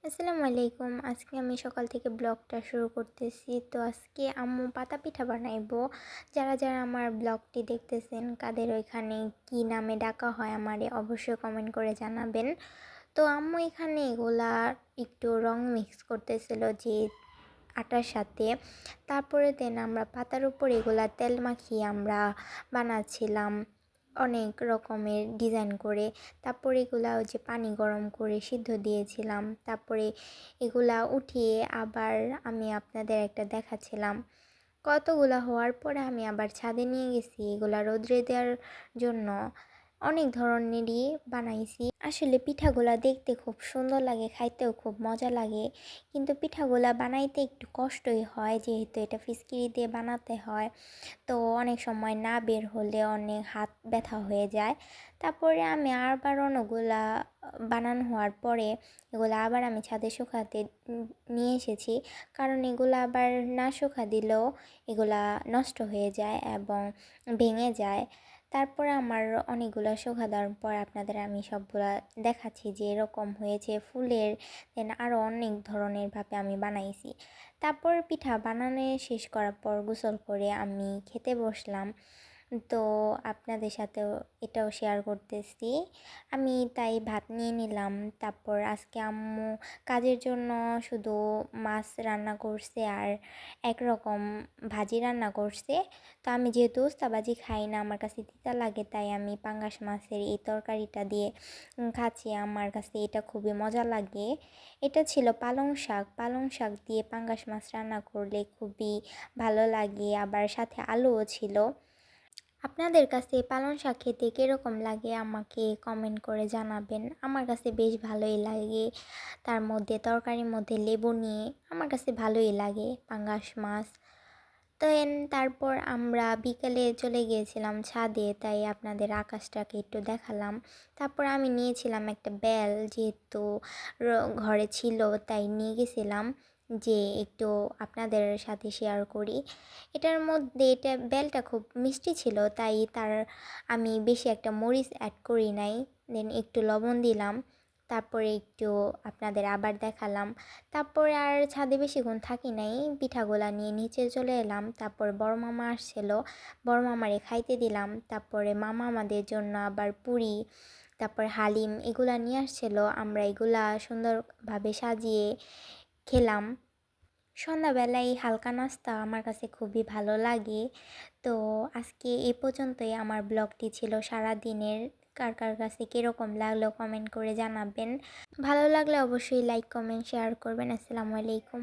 আসসালামু আলাইকুম। আজকে আমি সকাল থেকে ব্লগটা শুরু করতেছি। তো আজকে আম্মু পাতা পিঠা বানাইবো। যারা আমার ব্লগটি দেখতেছেন কাদের ওইখানে কি নামে ডাকা হয় আমারে অবশ্যই কমেন্ট করে জানাবেন। তো আম্মু এখানে এগুলা একটু রং মিক্স করতেছিল যে আটার সাথে। তারপরে দেন আমরা পাতার উপর এগুলা তেল মাখিয়ে আমরা বানাচ্ছিলাম অনেক রকমের ডিজাইন করে। তারপরে এগুলা ওই যে পানি গরম করে সিদ্ধ দিয়েছিলাম। তারপরে এগুলা উঠিয়ে আবার আমি আপনাদের একটা দেখাচ্ছিলাম। কতগুলা হওয়ার পরে আমি আবার ছাদে নিয়ে গেছি এগুলা রোদ্রে দেওয়ার জন্য। অনেক ধরনেরই বানাইছি। আসলে পিঠাগুলা দেখতে খুব সুন্দর লাগে, খাইতেও খুব মজা লাগে। কিন্তু পিঠাগুলা বানাইতে একটু কষ্টই হয়, যেহেতু এটা ফিসকিরি দিয়ে বানাতে হয়। তো অনেক সময় না বের হলে অনেক হাত ব্যথা হয়ে যায়। তারপরে আমি আবার অন্যগুলা বানানো হওয়ার পরে এগুলো আবার আমি ছাদে শুকাতে নিয়ে এসেছি। কারণ এগুলো আবার না শুকা দিলেও এগুলা নষ্ট হয়ে যায় এবং ভেঙে যায়। তারপরে আমার অনেকগুলো শুকা দেওয়ার পর আপনাদের আমি সবগুলা দেখাচ্ছি যে এরকম হয়েছে ফুলের। দেন আরও অনেক ধরনের ভাবে আমি বানাইছি। তারপর পিঠা বানানো শেষ করার পর গোসল করে আমি খেতে বসলাম। তো আপনাদের সাথেও এটাও শেয়ার করতেছি। আমি তাই ভাত নিয়ে নিলাম। তারপর আজকে আম্মু কাজের জন্য শুধু মাছ রান্না করছে আর একরকম ভাজি রান্না করছে। তো আমি যেহেতু উস্তা ভাজি খাই না, আমার কাছে তিতা লাগে, তাই আমি পাঙ্গাস মাছের এই তরকারিটা দিয়ে খাচ্ছি। আমার কাছে এটা খুবই মজা লাগে। এটা ছিল পালং শাক। পালং শাক দিয়ে পাঙ্গাস মাছ রান্না করলে খুবই ভালো লাগে, আবার সাথে আলুও ছিল। আপনাদের কাছে পালং শাক খেতে কীরকম লাগে আমাকে কমেন্ট করে জানাবেন। আমার কাছে বেশ ভালোই লাগে। তার মধ্যে তরকারির মধ্যে লেবু নিয়ে আমার কাছে ভালোই লাগে পাঙ্গাস মাছ। তো তারপর আমরা বিকেলে চলে গিয়েছিলাম ছাদে, তাই আপনাদের আকাশটাকে একটু দেখালাম। তারপর আমি নিয়েছিলাম একটা বেল, যেহেতু ঘরে ছিল তাই নিয়ে গেছিলাম যে একটু আপনাদের সাথে শেয়ার করি। এটার মধ্যে বেলটা খুব মিষ্টি ছিল, তাই আমি বেশি একটা মরিচ অ্যাড করি নাই। দেন একটু লবণ দিলাম। তারপরে একটু আপনাদের আবার দেখালাম। তারপরে আর ছাদে বেশিক্ষণ থাকি নাই, পিঠাগুলা নিয়ে নিচে চলে এলাম। তারপর বড় মামা আসছিল, বড় মামারে খাইতে দিলাম। তারপরে মামা আমাদের জন্য আবার পুরি, তারপর হালিম এগুলা নিয়ে আসছিল। আমরা এগুলা সুন্দরভাবে সাজিয়ে খেলাম। সন্ধ্যাবেলায় হালকা নাস্তা আমার কাছে খুবই ভালো লাগে। তো আজকে এই পর্যন্তই আমার ব্লগটি ছিল সারা দিনের। কার কার কাছে কীরকম লাগলো কমেন্ট করে জানাবেন। ভালো লাগলে অবশ্যই লাইক কমেন্ট শেয়ার করবেন। আসসালামু আলাইকুম।